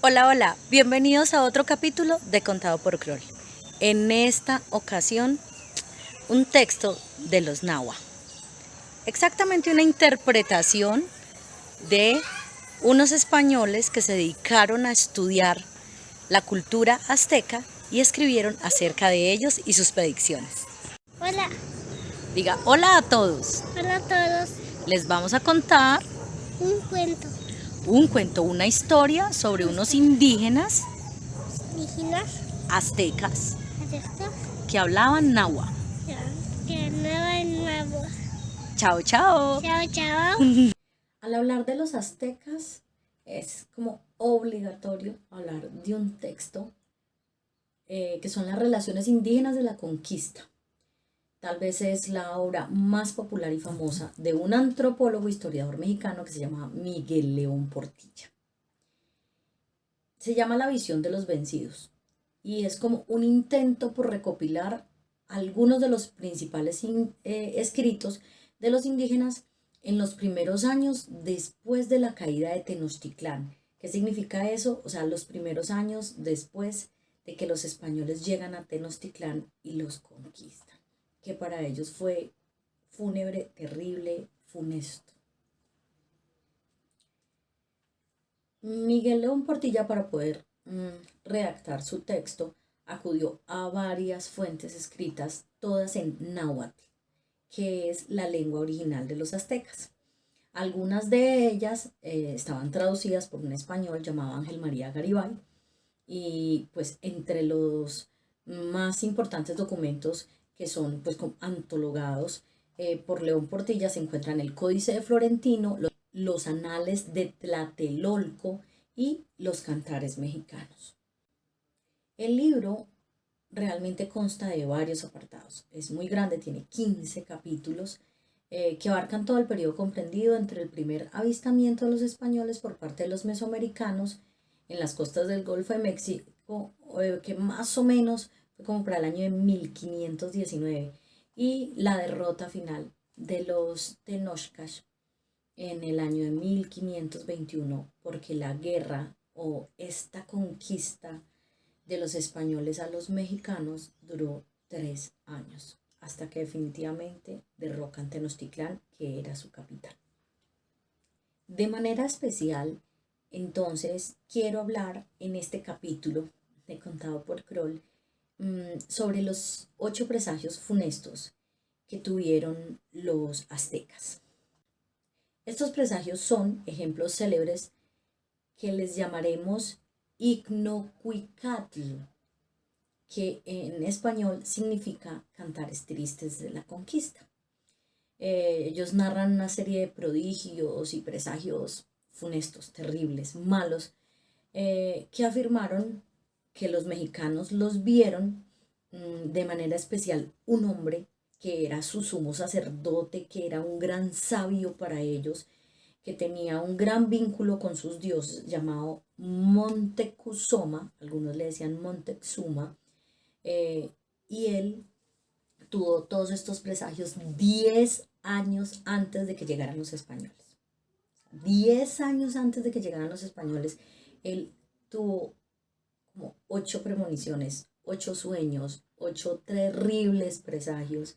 Hola, hola, bienvenidos a otro capítulo de Contado por Kroll. En esta ocasión, un texto de los Nahua. Exactamente una interpretación de unos españoles que se dedicaron a estudiar la cultura azteca y escribieron acerca de ellos y sus predicciones. Hola, Diga hola a todos. hola a todos. Les vamos a contar Un un cuento, cuento. una historia sobre unos indígenas Indígenas, aztecas adeptos, que hablaban náhuatl. que nueva en nuevo. Chao, chao. Chao, chao. Al hablar de los aztecas, es como obligatorio hablar de un texto que son las relaciones indígenas de la conquista. Tal vez es la obra más popular y famosa de un antropólogo historiador mexicano que se llama Miguel León Portilla. Se llama La visión de los vencidos y es como un intento por recopilar algunos de los principales escritos de los indígenas en los primeros años después de la caída de Tenochtitlán. ¿Qué significa eso? O sea, los primeros años después de que los españoles llegan a Tenochtitlán y los conquistan, que para ellos fue fúnebre, terrible, funesto. Miguel León Portilla, para poder redactar su texto, acudió a varias fuentes escritas, todas en náhuatl, que es la lengua original de los aztecas. Algunas de ellas estaban traducidas por un español llamado Ángel María Garibay, y pues entre los más importantes documentos que son pues antologados por León Portilla se encuentran el Códice de Florentino, los Anales de Tlatelolco y los Cantares Mexicanos. El libro realmente consta de varios apartados, es muy grande, tiene 15 capítulos que abarcan todo el periodo comprendido entre el primer avistamiento de los españoles por parte de los mesoamericanos en las costas del Golfo de México, que más o menos fue como para el año de 1519, y la derrota final de los Tenochcas en el año de 1521, porque la guerra o esta conquista de los españoles a los mexicanos duró 3 años, hasta que definitivamente derrocan Tenochtitlán, que era su capital. De manera especial, entonces, quiero hablar en este capítulo de Contado por Kroll sobre los 8 presagios funestos que tuvieron los aztecas. Estos presagios son ejemplos célebres que les llamaremos Icnocuicatl, que en español significa cantares tristes de la conquista. Ellos narran una serie de prodigios y presagios funestos, terribles, malos, que afirmaron que los mexicanos los vieron de manera especial un hombre que era su sumo sacerdote, que era un gran sabio para ellos, que tenía un gran vínculo con sus dioses, llamado Montezuma, algunos le decían Montezuma, y él tuvo todos estos presagios 10 años antes de que llegaran los españoles. 10 años antes de que llegaran los españoles, él tuvo como 8 premoniciones, 8 sueños, 8 terribles presagios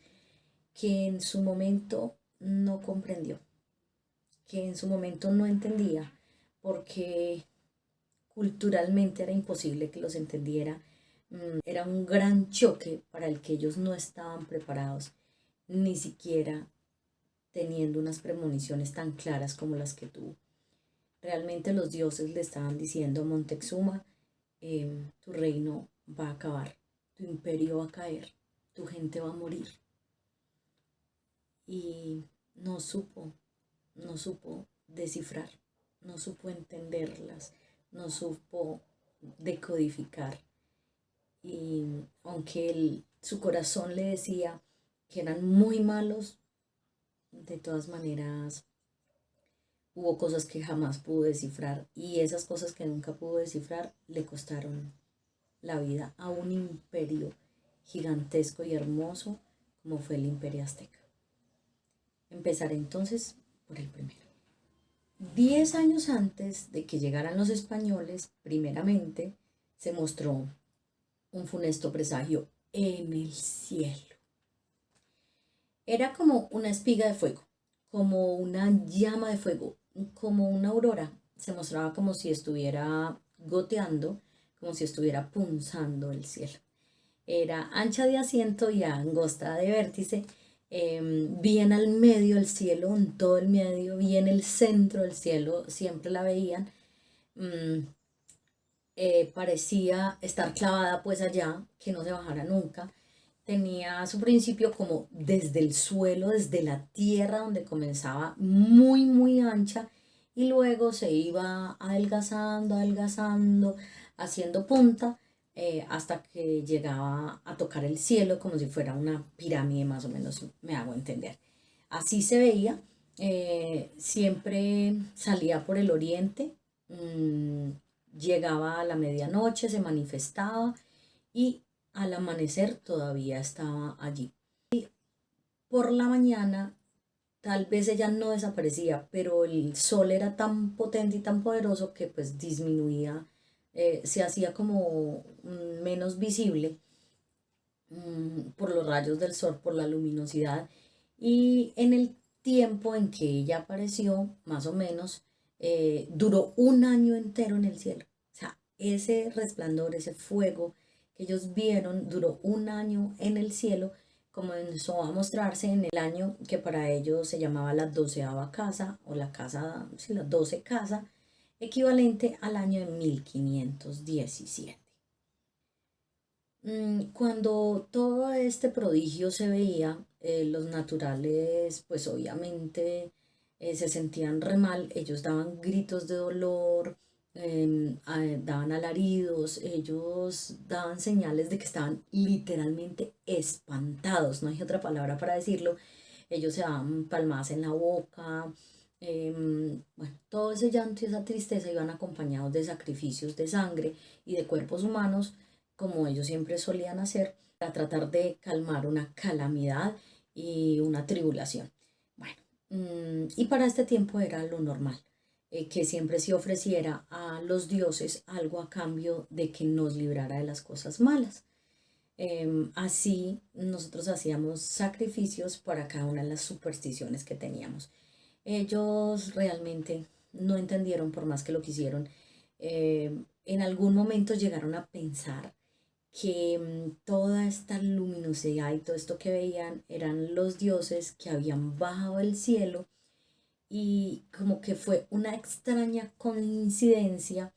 que en su momento no comprendió, que en su momento no entendía, porque culturalmente era imposible que los entendiera. Era un gran choque para el que ellos no estaban preparados, ni siquiera teniendo unas premoniciones tan claras como las que tuvo. Realmente los dioses le estaban diciendo a Montezuma, tu reino va a acabar, tu imperio va a caer, tu gente va a morir. Y no supo descifrar, no supo entenderlas, no supo decodificar. Y aunque su corazón le decía que eran muy malos, de todas maneras hubo cosas que jamás pudo descifrar, y esas cosas que nunca pudo descifrar le costaron la vida a un imperio gigantesco y hermoso como fue el imperio azteca. Empezaré entonces por el primero. 10 años antes de que llegaran los españoles, primeramente, se mostró un funesto presagio en el cielo. Era como una espiga de fuego, como una llama de fuego, como una aurora. Se mostraba como si estuviera goteando, como si estuviera punzando el cielo. Era ancha de asiento y angosta de vértice, bien al medio del cielo, en todo el medio, bien el centro del cielo, siempre la veían. mm, Parecía estar clavada pues allá, que no se bajara nunca. Tenía su principio como desde el suelo, desde la tierra donde comenzaba muy, muy ancha y luego se iba adelgazando, adelgazando, haciendo punta hasta que llegaba a tocar el cielo como si fuera una pirámide, más o menos, me hago entender. Así se veía, siempre salía por el oriente, llegaba a la medianoche, se manifestaba y al amanecer todavía estaba allí. Por la mañana tal vez ella no desaparecía, pero el sol era tan potente y tan poderoso que pues disminuía, se hacía como menos visible por los rayos del sol, por la luminosidad. Y en el tiempo en que ella apareció, más o menos, duró un año entero en el cielo. O sea, ese resplandor, ese fuego que ellos vieron, duró un año en el cielo, comenzó a mostrarse en el año que para ellos se llamaba la 12ª casa, o la casa, sí, la 12 casa, equivalente al año de 1517. Cuando todo este prodigio se veía, los naturales, pues obviamente se sentían re mal, ellos daban gritos de dolor, daban alaridos, ellos daban señales de que estaban literalmente espantados, no hay otra palabra para decirlo, ellos se daban palmadas en la boca, bueno, todo ese llanto y esa tristeza iban acompañados de sacrificios de sangre y de cuerpos humanos como ellos siempre solían hacer, para tratar de calmar una calamidad y una tribulación. Bueno, y para este tiempo era lo normal, que siempre se ofreciera a los dioses algo a cambio de que nos librara de las cosas malas. Así nosotros hacíamos sacrificios para cada una de las supersticiones que teníamos. Ellos realmente no entendieron por más que lo quisieron. En algún momento llegaron a pensar que toda esta luminosidad y todo esto que veían eran los dioses que habían bajado del cielo y como que fue una extraña coincidencia,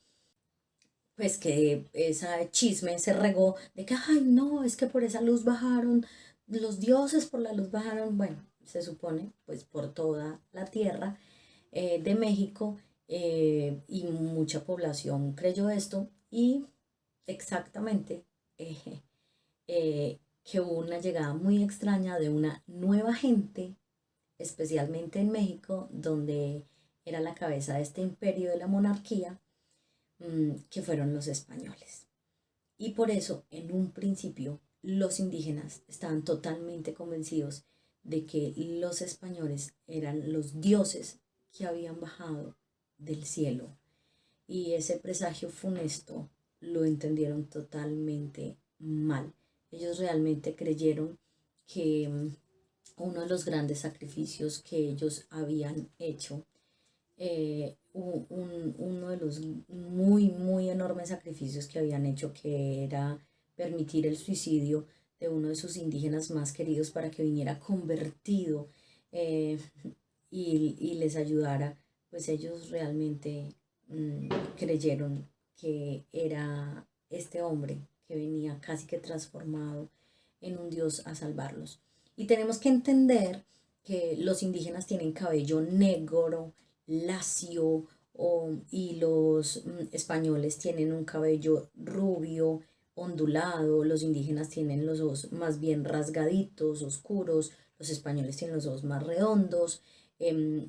pues que ese chisme se regó de que, ay, no, es que por esa luz bajaron, los dioses por la luz bajaron, bueno, se supone, pues por toda la tierra de México, y mucha población creyó esto y exactamente que hubo una llegada muy extraña de una nueva gente, especialmente en México, donde era la cabeza de este imperio de la monarquía, que fueron los españoles. Y por eso, en un principio, los indígenas estaban totalmente convencidos de que los españoles eran los dioses que habían bajado del cielo. Y ese presagio funesto lo entendieron totalmente mal. Ellos realmente creyeron que uno de los grandes sacrificios que ellos habían hecho, uno de los muy, muy enormes sacrificios que habían hecho, que era permitir el suicidio de uno de sus indígenas más queridos para que viniera convertido, eh, y les ayudara, pues ellos realmente creyeron que era este hombre que venía casi que transformado en un dios a salvarlos. Y tenemos que entender que los indígenas tienen cabello negro, lacio, y los españoles tienen un cabello rubio, ondulado, los indígenas tienen los ojos más bien rasgaditos, oscuros, los españoles tienen los ojos más redondos,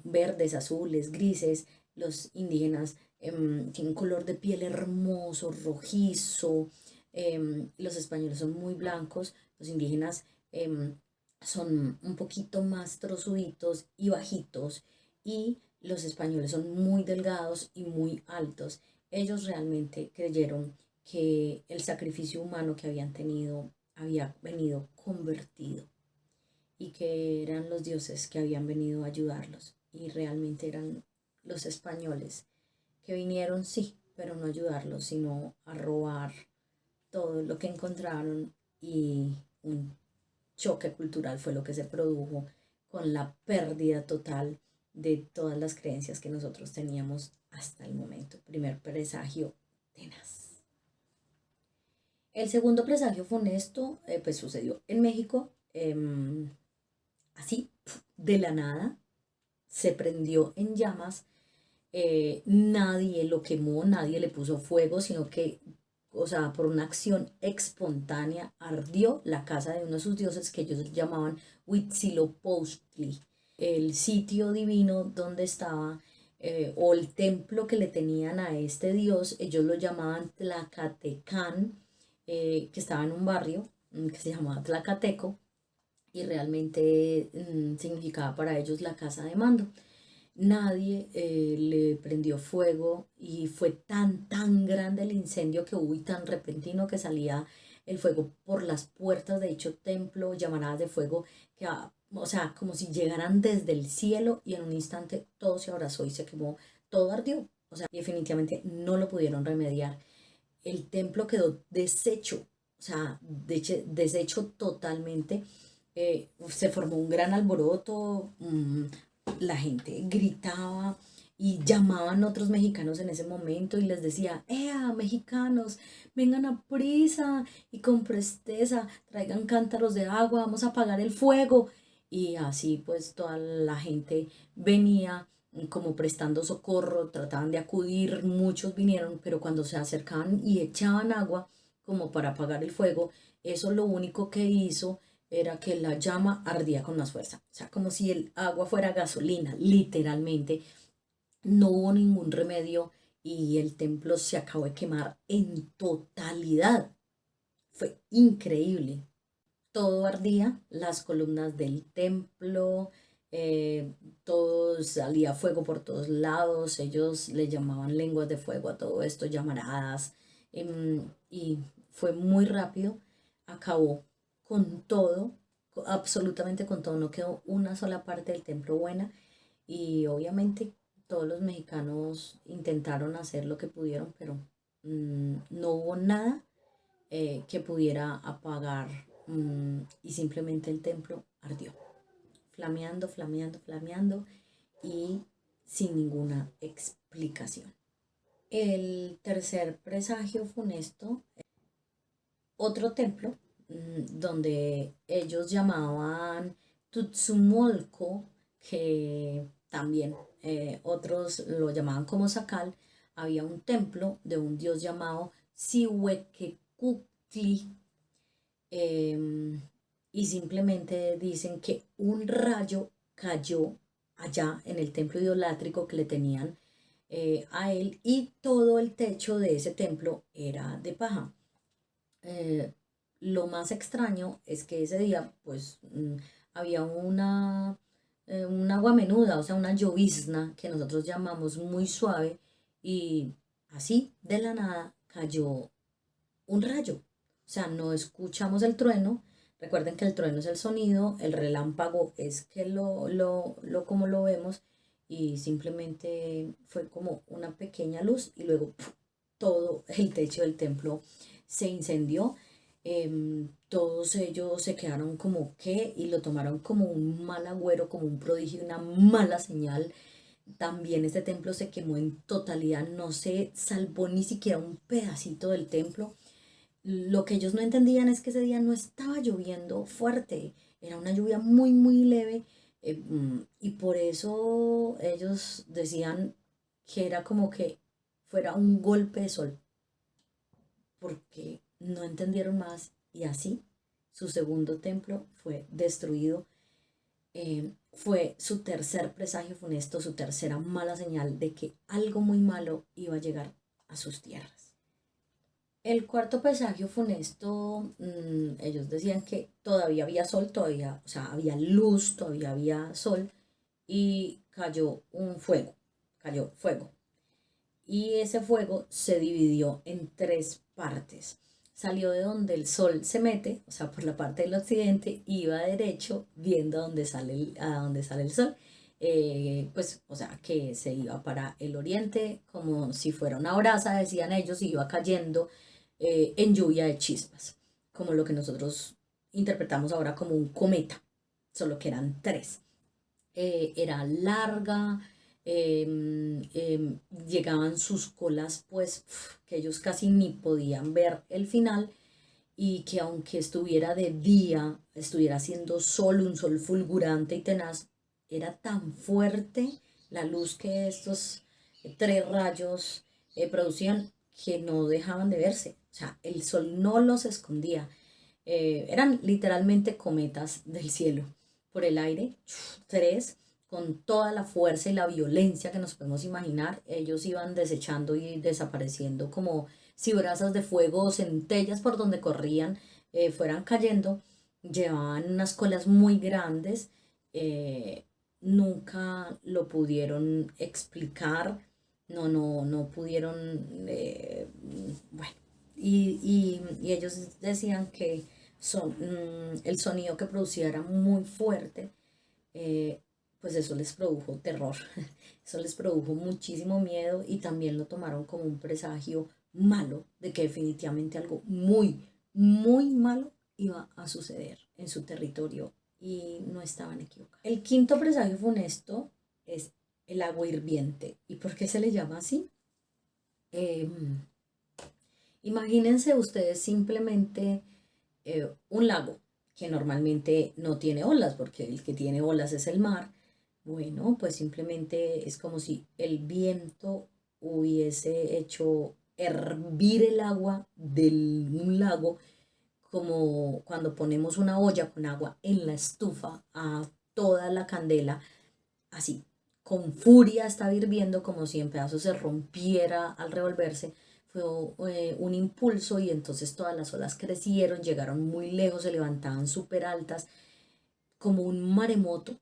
verdes, azules, grises, los indígenas tienen un color de piel hermoso, rojizo, los españoles son muy blancos, los indígenas son un poquito más trozuditos y bajitos, y Los españoles son muy delgados y muy altos. Ellos realmente creyeron que el sacrificio humano que habían tenido había venido convertido y que eran los dioses que habían venido a ayudarlos. Y realmente eran los españoles que vinieron, sí, pero no a ayudarlos, sino a robar todo lo que encontraron, y un choque cultural fue lo que se produjo con la pérdida total de todas las creencias que nosotros teníamos hasta el momento. Primer presagio tenaz. El segundo presagio funesto pues sucedió en México, así de la nada se prendió en llamas. Nadie lo quemó, nadie le puso fuego, sino que, o sea, por una acción espontánea, ardió la casa de uno de sus dioses que ellos llamaban Huitzilopochtli, el sitio divino donde estaba, o el templo que le tenían a este dios. Ellos lo llamaban Tlacatecán, que estaba en un barrio que se llamaba Tlacateco, y realmente significaba para ellos la casa de mando. Nadie le prendió fuego, y fue tan grande el incendio que hubo y tan repentino que salía el fuego por las puertas de dicho templo, llamaradas de fuego que, o sea, como si llegaran desde el cielo, y en un instante todo se abrazó y se quemó, todo ardió. O sea, definitivamente no lo pudieron remediar. El templo quedó deshecho, o sea, deshecho totalmente. Se formó un gran alboroto, la gente gritaba y llamaban a otros mexicanos en ese momento y les decía: ¡Ea, mexicanos! Vengan a prisa y con presteza, traigan cántaros de agua, vamos a apagar el fuego. Y así pues toda la gente venía como prestando socorro, trataban de acudir, muchos vinieron, pero cuando se acercaban y echaban agua como para apagar el fuego, eso lo único que hizo era que la llama ardía con más fuerza. O sea, como si el agua fuera gasolina, literalmente. No hubo ningún remedio y el templo se acabó de quemar en totalidad. Fue increíble. Todo ardía, las columnas del templo, eh, todo salía fuego por todos lados. Ellos le llamaban lenguas de fuego a todo esto, llamaradas, y fue muy rápido. Acabó con todo, absolutamente con todo. No quedó una sola parte del templo buena, y obviamente todos los mexicanos intentaron hacer lo que pudieron, pero no hubo nada que pudiera apagar, y simplemente el templo ardió, flameando, flameando, flameando, y sin ninguna explicación. El tercer presagio funesto, otro templo, donde ellos llamaban Tutzumolco, que también otros lo llamaban como Zacal. Había un templo de un dios llamado Zihuequecutli, y simplemente dicen que un rayo cayó allá en el templo idolátrico que le tenían a él, y todo el techo de ese templo era de paja. Eh, lo más extraño es que ese día, pues, había un agua menuda, o sea, una llovizna que nosotros llamamos muy suave, y así de la nada cayó un rayo. O sea, no escuchamos el trueno. Recuerden que el trueno es el sonido, el relámpago es que como lo vemos, y simplemente fue como una pequeña luz, y luego ¡puf!, todo el techo del templo se incendió. Todos ellos se quedaron como que, y lo tomaron como un mal agüero, como un prodigio, una mala señal. También este templo se quemó en totalidad, no se salvó ni siquiera un pedacito del templo. Lo que ellos no entendían es que ese día no estaba lloviendo fuerte, era una lluvia muy leve, y por eso ellos decían que era como que fuera un golpe de sol, porque no entendieron más, y así su segundo templo fue destruido. Fue su tercer presagio funesto, su tercera mala señal de que algo muy malo iba a llegar a sus tierras. El cuarto presagio funesto, ellos decían que todavía había sol, todavía, o sea, había luz, todavía había sol, y cayó fuego. Y ese fuego se dividió en tres partes. Salió de donde el sol se mete, o sea, por la parte del occidente, y iba derecho viendo a donde sale el sol. Pues, o sea, que se iba para el oriente, como si fuera una brasa, decían ellos, y iba cayendo en lluvia de chispas, como lo que nosotros interpretamos ahora como un cometa, solo que eran tres. Era larga, llegaban sus colas, pues, que ellos casi ni podían ver el final, y que aunque estuviera de día, estuviera haciendo sol, un sol fulgurante y tenaz, era tan fuerte la luz que estos tres rayos producían que no dejaban de verse. O sea, el sol no los escondía. Eran literalmente cometas del cielo por el aire, tres, con toda la fuerza y la violencia que nos podemos imaginar. Ellos iban desechando y desapareciendo como si brasas de fuego o centellas por donde corrían fueran cayendo. Llevaban unas colas muy grandes, nunca lo pudieron explicar, no pudieron, bueno, y ellos decían que el sonido que producía era muy fuerte, eh, pues eso les produjo terror, eso les produjo muchísimo miedo y también lo tomaron como un presagio malo de que definitivamente algo muy, muy malo iba a suceder en su territorio y no estaban equivocados. El quinto presagio funesto es el agua hirviente. ¿Y por qué se le llama así? Imagínense ustedes simplemente un lago que normalmente no tiene olas, porque el que tiene olas es el mar. Bueno, pues simplemente es como si el viento hubiese hecho hervir el agua de un lago, como cuando ponemos una olla con agua en la estufa a toda la candela, así, con furia estaba hirviendo, como si en pedazos se rompiera al revolverse. Fue un impulso y entonces todas las olas crecieron, llegaron muy lejos, se levantaban súper altas, como un maremoto,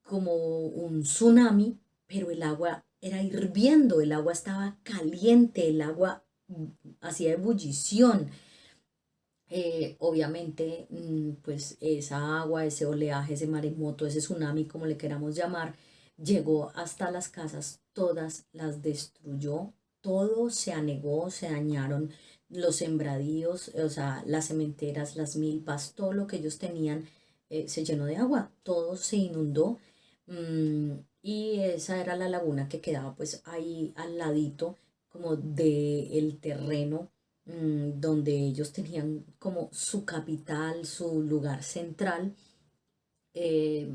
como un tsunami, pero el agua era hirviendo, el agua estaba caliente, el agua hacía ebullición. Obviamente, pues esa agua, ese oleaje, ese maremoto, ese tsunami, como le queramos llamar, llegó hasta las casas, todas las destruyó, todo se anegó, se dañaron los sembradíos, o sea, las cementeras, las milpas, todo lo que ellos tenían se llenó de agua, todo se inundó. Y esa era la laguna que quedaba pues ahí al ladito como del terreno donde ellos tenían como su capital, su lugar central. eh,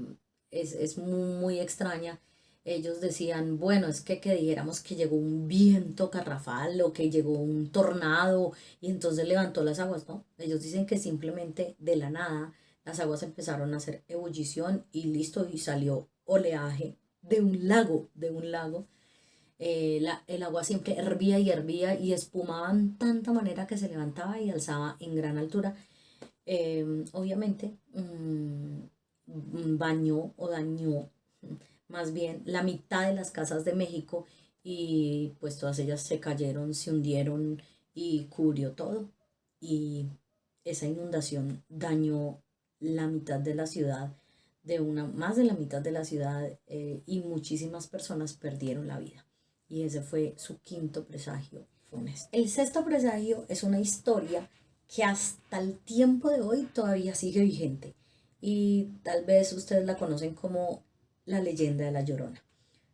es muy, muy extraña. Ellos decían, bueno, es que dijéramos que llegó un viento carrafal o que llegó un tornado y entonces levantó las aguas, ¿no? Ellos dicen que simplemente de la nada las aguas empezaron a hacer ebullición y listo, y salió oleaje de un lago. El agua siempre hervía y hervía y espumaba en tanta manera que se levantaba y alzaba en gran altura. Obviamente bañó o dañó más bien la mitad de las casas de México y pues todas ellas se cayeron, se hundieron y cubrió todo. Y esa inundación dañó la mitad de la ciudad, más de la mitad de la ciudad, y muchísimas personas perdieron la vida. Y ese fue su quinto presagio funesto. El sexto presagio es una historia que hasta el tiempo de hoy todavía sigue vigente y tal vez ustedes la conocen como la leyenda de la Llorona.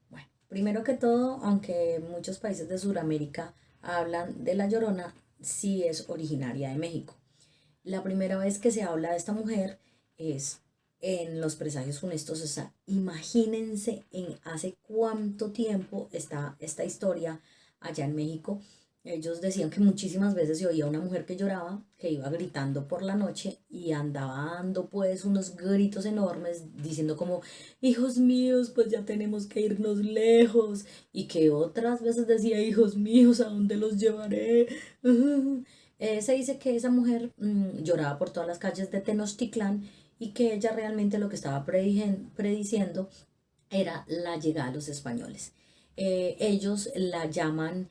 Bueno, primero que todo, aunque muchos países de Sudamérica hablan de la Llorona, sí es originaria de México. La primera vez que se habla de esta mujer es en los presagios funestos. O sea, imagínense en hace cuánto tiempo está esta historia allá en México. Ellos decían que muchísimas veces se oía una mujer que lloraba, que iba gritando por la noche y andaba dando pues unos gritos enormes diciendo como, hijos míos, pues ya tenemos que irnos lejos. Y que otras veces decía, hijos míos, ¿a dónde los llevaré? Se dice que esa mujer lloraba por todas las calles de Tenochtitlán y que ella realmente lo que estaba prediciendo era la llegada de los españoles. Ellos la llaman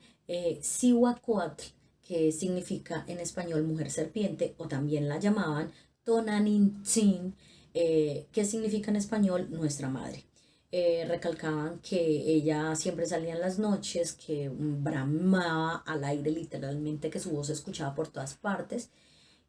Cihuacóatl, que significa en español mujer serpiente, o también la llamaban Tonantzin, que significa en español nuestra madre. Recalcaban que ella siempre salía en las noches, que bramaba al aire literalmente, que su voz se escuchaba por todas partes.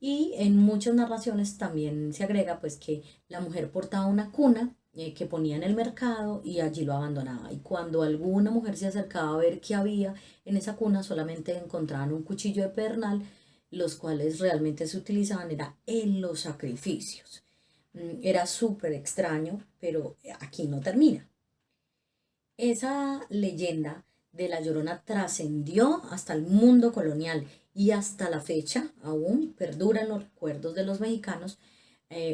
Y en muchas narraciones también se agrega pues que la mujer portaba una cuna que ponía en el mercado y allí lo abandonaba. Y cuando alguna mujer se acercaba a ver qué había en esa cuna, solamente encontraban un cuchillo de pedernal, los cuales realmente se utilizaban era en los sacrificios. Era súper extraño, pero aquí no termina. Esa leyenda de La Llorona trascendió hasta el mundo colonial y hasta la fecha aún perdura en los recuerdos de los mexicanos.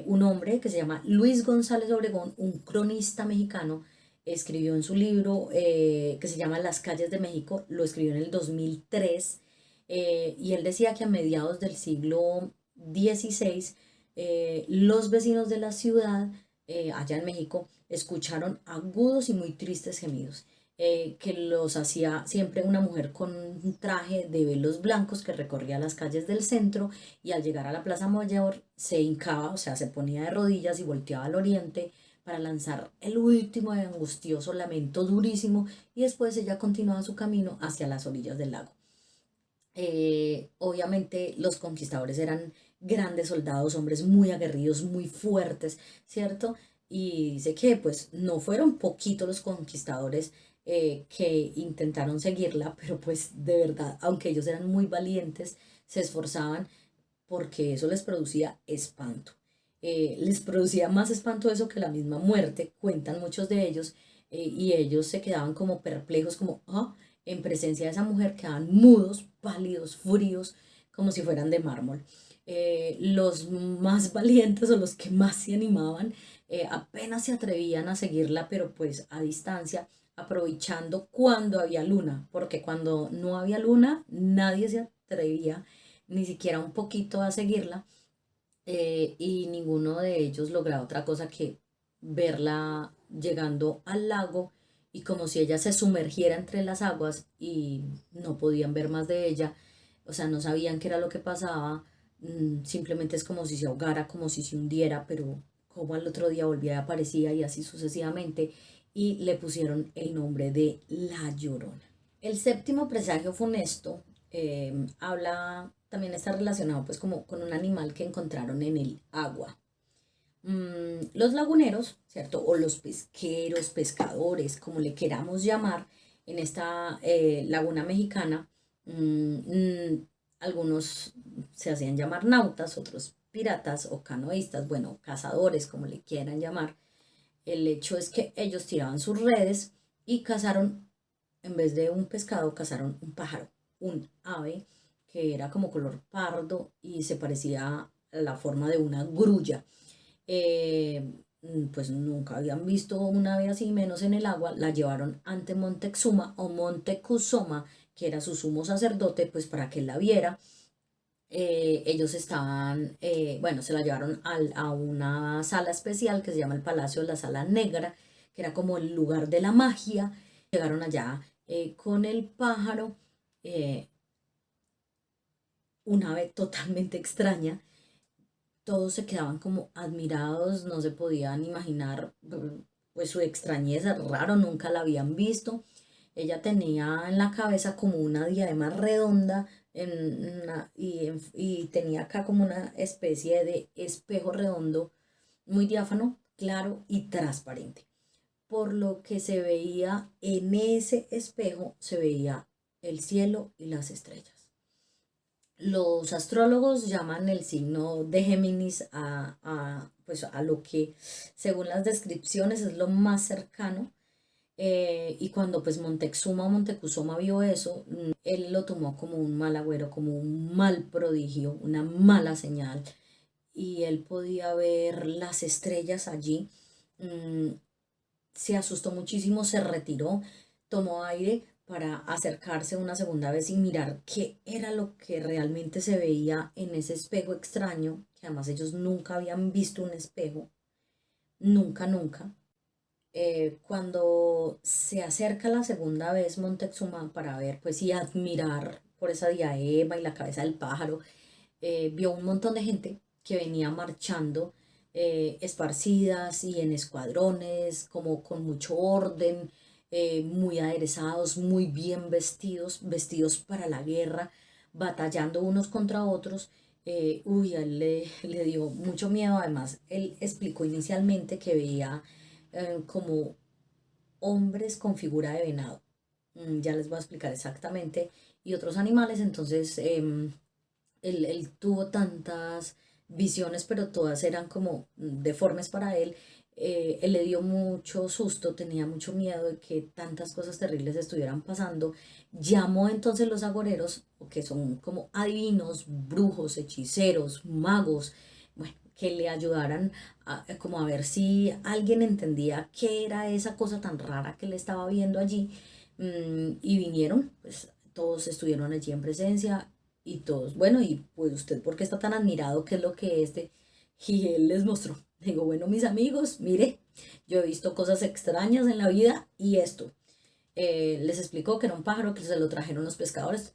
Un hombre que se llama Luis González Obregón, un cronista mexicano, escribió en su libro que se llama Las calles de México, lo escribió en el 2003, y él decía que a mediados del siglo XVI los vecinos de la ciudad, allá en México, escucharon agudos y muy tristes gemidos, que los hacía siempre una mujer con un traje de velos blancos que recorría las calles del centro, y al llegar a la Plaza Mayor se hincaba, o sea, se ponía de rodillas y volteaba al oriente para lanzar el último y angustioso lamento durísimo, y después ella continuaba su camino hacia las orillas del lago. Obviamente los conquistadores eran grandes soldados, hombres muy aguerridos, muy fuertes, ¿cierto? Y dice que pues no fueron poquitos los conquistadores que intentaron seguirla, pero pues de verdad, aunque ellos eran muy valientes, se esforzaban porque eso les producía espanto. Les producía más espanto eso que la misma muerte, cuentan muchos de ellos, y ellos se quedaban como perplejos, como, ah, en presencia de esa mujer quedaban mudos, pálidos, fríos, como si fueran de mármol. Los más valientes o los que más se animaban apenas se atrevían a seguirla, pero pues a distancia, aprovechando cuando había luna, porque cuando no había luna nadie se atrevía ni siquiera un poquito a seguirla, y ninguno de ellos lograba otra cosa que verla llegando al lago, y como si ella se sumergiera entre las aguas y no podían ver más de ella, o sea, no sabían qué era lo que pasaba, simplemente es como si se ahogara, como si se hundiera, pero como al otro día volvía y aparecía, y así sucesivamente, y le pusieron el nombre de La Llorona. El séptimo presagio funesto habla, también está relacionado pues como con un animal que encontraron en el agua. Los laguneros, ¿cierto? O los pesqueros, pescadores, como le queramos llamar, en esta laguna mexicana, algunos se hacían llamar nautas, otros piratas o canoístas, bueno, cazadores, como le quieran llamar. El hecho es que ellos tiraban sus redes y cazaron, en vez de un pescado, cazaron un pájaro, un ave que era como color pardo y se parecía a la forma de una grulla. Pues nunca habían visto un ave así, menos en el agua. La llevaron ante Montezuma o Montecuzoma, que era su sumo sacerdote, pues para que la viera. Ellos estaban, bueno, se la llevaron a una sala especial que se llama el Palacio de la Sala Negra, que era como el lugar de la magia. Llegaron allá con el pájaro, eh, un ave totalmente extraña. Todos se quedaban como admirados, no se podían imaginar pues su extrañeza, raro, nunca la habían visto. Ella tenía en la cabeza como una diadema redonda y tenía acá como una especie de espejo redondo, muy diáfano, claro y transparente. Por lo que se veía en ese espejo, se veía el cielo y las estrellas. Los astrólogos llaman el signo de Géminis pues a lo que, según las descripciones, es lo más cercano. Y cuando pues Montezuma o Montecuzoma vio eso, él lo tomó como un mal agüero, como un mal prodigio, una mala señal. Y él podía ver las estrellas allí. mm, Se asustó muchísimo, se retiró, tomó aire para acercarse una segunda vez y mirar qué era lo que realmente se veía en ese espejo extraño, que además ellos nunca habían visto un espejo, nunca, nunca. Cuando se acerca la segunda vez Montezuma para ver, pues y admirar por esa diadema y la cabeza del pájaro, vio un montón de gente que venía marchando, esparcidas y en escuadrones, como con mucho orden, muy aderezados, muy bien vestidos, vestidos para la guerra, batallando unos contra otros. A él le dio mucho miedo. Además, él explicó inicialmente que veía como hombres con figura de venado. Ya les voy a explicar exactamente. Y otros animales. Entonces, él tuvo tantas visiones, pero todas eran como deformes para él. Él le dio mucho susto, tenía mucho miedo de que tantas cosas terribles estuvieran pasando. Llamó entonces los agoreros, que son como adivinos, brujos, hechiceros, magos, bueno, que le ayudaran como a ver si alguien entendía qué era esa cosa tan rara que le estaba viendo allí. Y vinieron, pues todos estuvieron allí en presencia y todos, bueno, y pues usted, ¿por qué está tan admirado? ¿Qué es lo que este? Y él les mostró. Digo, bueno, mis amigos, mire, yo he visto cosas extrañas en la vida y esto. Les explicó que era un pájaro que se lo trajeron los pescadores,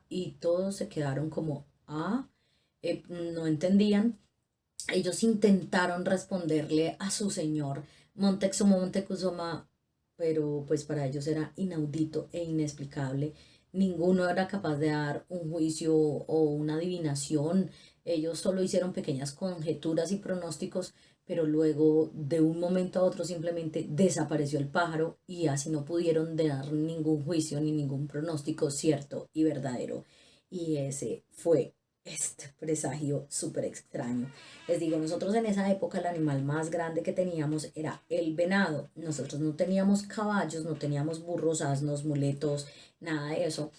y todos se quedaron como, no entendían. Ellos intentaron responderle a su señor Montezuma Montezuma, pero pues para ellos era inaudito e inexplicable. Ninguno era capaz de dar un juicio o una adivinación. Ellos solo hicieron pequeñas conjeturas y pronósticos, pero luego de un momento a otro simplemente desapareció el pájaro y así no pudieron dar ningún juicio ni ningún pronóstico cierto y verdadero. Y ese fue este presagio súper extraño. Les digo, nosotros en esa época el animal más grande que teníamos era el venado. Nosotros no teníamos caballos, no teníamos burros, asnos, muletos, nada de eso.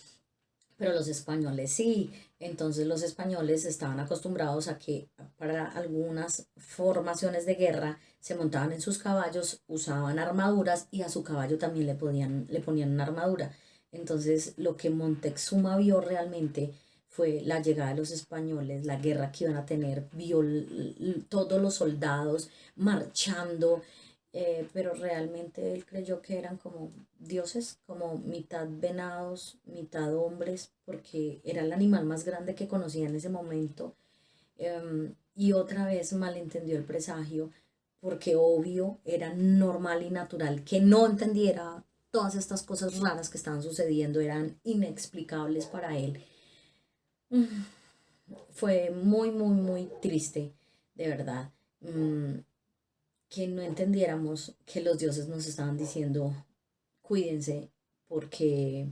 Pero los españoles sí. Entonces los españoles estaban acostumbrados a que para algunas formaciones de guerra se montaban en sus caballos, usaban armaduras y a su caballo también le ponían una armadura. Entonces lo que Montezuma vio realmente fue la llegada de los españoles, la guerra que iban a tener, vio todos los soldados marchando, pero realmente él creyó que eran como dioses, como mitad venados, mitad hombres, porque era el animal más grande que conocía en ese momento. Y otra vez malentendió el presagio, porque obvio era normal y natural que no entendiera todas estas cosas raras que estaban sucediendo, eran inexplicables para él. Mm, Fue muy, muy, muy triste, de verdad, que no entendiéramos que los dioses nos estaban diciendo, cuídense porque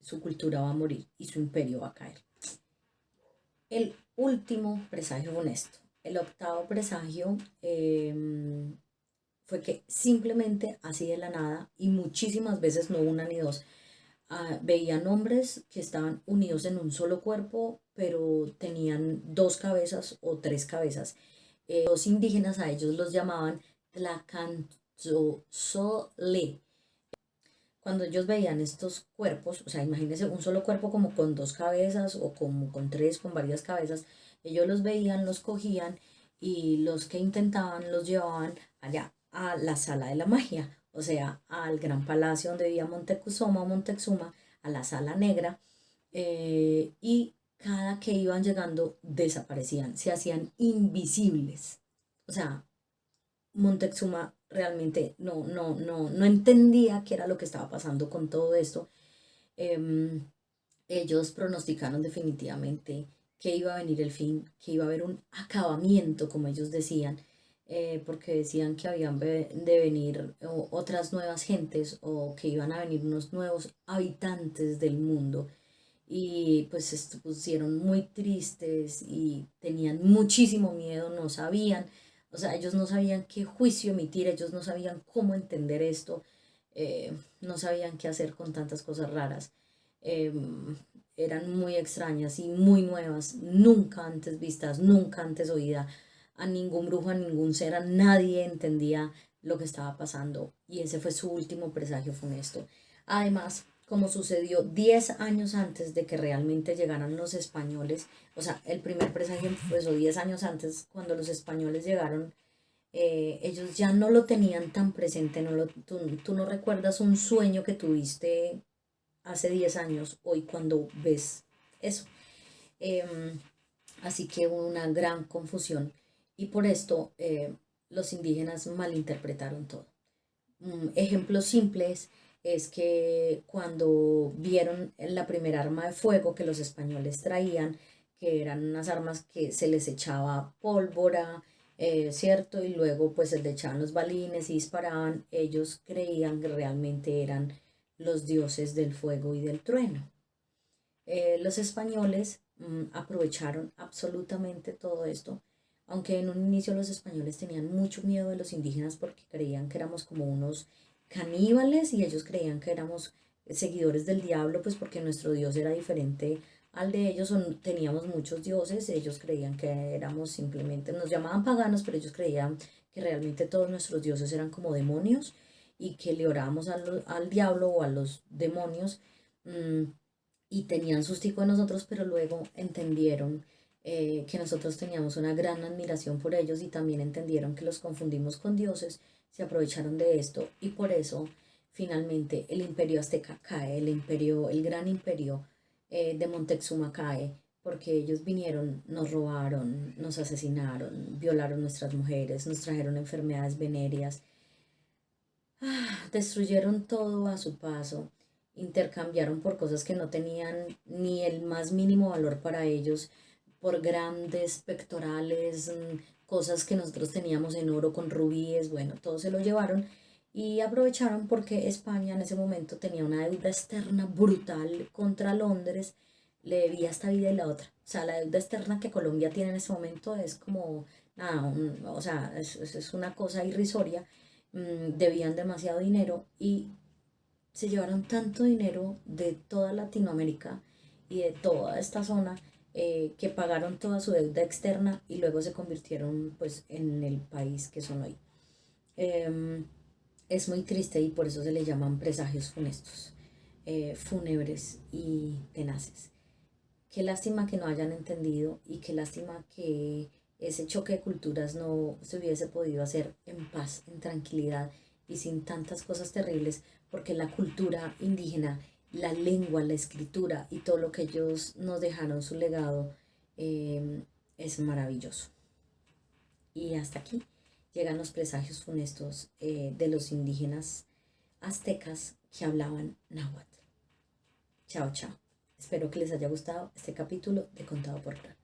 su cultura va a morir y su imperio va a caer. El último presagio honesto, el octavo presagio, fue que simplemente así de la nada, y muchísimas veces, no una ni dos, veían hombres que estaban unidos en un solo cuerpo, pero tenían dos cabezas o tres cabezas. Los indígenas a ellos los llamaban Tlacantzozole. Cuando ellos veían estos cuerpos, o sea, imagínense un solo cuerpo como con dos cabezas o como con tres, con varias cabezas, ellos los veían, los cogían y los que intentaban los llevaban allá a la sala de la magia, o sea, al gran palacio donde vivía Montezuma, a la sala negra, y cada que iban llegando desaparecían, se hacían invisibles. O sea, Montezuma realmente no entendía qué era lo que estaba pasando con todo esto. Em, Ellos pronosticaron definitivamente que iba a venir el fin, que iba a haber un acabamiento, como ellos decían, porque decían que habían de venir otras nuevas gentes o que iban a venir unos nuevos habitantes del mundo. Y pues se pusieron muy tristes y tenían muchísimo miedo, no sabían, o sea, ellos no sabían qué juicio emitir, ellos no sabían cómo entender esto, no sabían qué hacer con tantas cosas raras. Eran muy extrañas y muy nuevas, nunca antes vistas, nunca antes oídas. A ningún brujo, a ningún ser, a nadie entendía lo que estaba pasando. Y ese fue su último presagio funesto. Además, como sucedió 10 años antes de que realmente llegaran los españoles, o sea, el primer presagio empezó 10 años antes, cuando los españoles llegaron, ellos ya no lo tenían tan presente, tú no recuerdas un sueño que tuviste hace 10 años, hoy cuando ves eso. Em, Así que hubo una gran confusión y por esto los indígenas malinterpretaron todo. Ejemplos simples es que cuando vieron la primera arma de fuego que los españoles traían, que eran unas armas que se les echaba pólvora, ¿cierto? Y luego pues se le echaban los balines y disparaban, ellos creían que realmente eran los dioses del fuego y del trueno. Los españoles aprovecharon absolutamente todo esto, aunque en un inicio los españoles tenían mucho miedo de los indígenas porque creían que éramos como unos caníbales y ellos creían que éramos seguidores del diablo, pues porque nuestro dios era diferente al de ellos, teníamos muchos dioses, ellos creían que éramos simplemente, nos llamaban paganos, pero ellos creían que realmente todos nuestros dioses eran como demonios y que le orábamos al diablo o a los demonios. mmm, y tenían sustico de nosotros, pero luego entendieron que nosotros teníamos una gran admiración por ellos y también entendieron que los confundimos con dioses, se aprovecharon de esto y por eso finalmente el imperio azteca cae, el gran imperio de Montezuma cae, porque ellos vinieron, nos robaron, nos asesinaron, violaron nuestras mujeres, nos trajeron enfermedades venéreas, destruyeron todo a su paso, intercambiaron por cosas que no tenían ni el más mínimo valor para ellos, por grandes pectorales, cosas que nosotros teníamos en oro con rubíes, bueno, todo se lo llevaron y aprovecharon porque España en ese momento tenía una deuda externa brutal contra Londres, le debía esta vida y la otra. O sea, la deuda externa que Colombia tiene en ese momento es como, nada, o sea, es una cosa irrisoria. Debían demasiado dinero y se llevaron tanto dinero de toda Latinoamérica y de toda esta zona, que pagaron toda su deuda externa y luego se convirtieron pues en el país que son hoy. Em, es muy triste y por eso se le llaman presagios funestos, fúnebres y tenaces. Qué lástima que no hayan entendido y qué lástima que ese choque de culturas no se hubiese podido hacer en paz, en tranquilidad y sin tantas cosas terribles, porque la cultura indígena, la lengua, la escritura y todo lo que ellos nos dejaron, su legado, es maravilloso. Y hasta aquí llegan los presagios funestos de los indígenas aztecas que hablaban náhuatl. Chao, chao. Espero que les haya gustado este capítulo de Contado por Fran.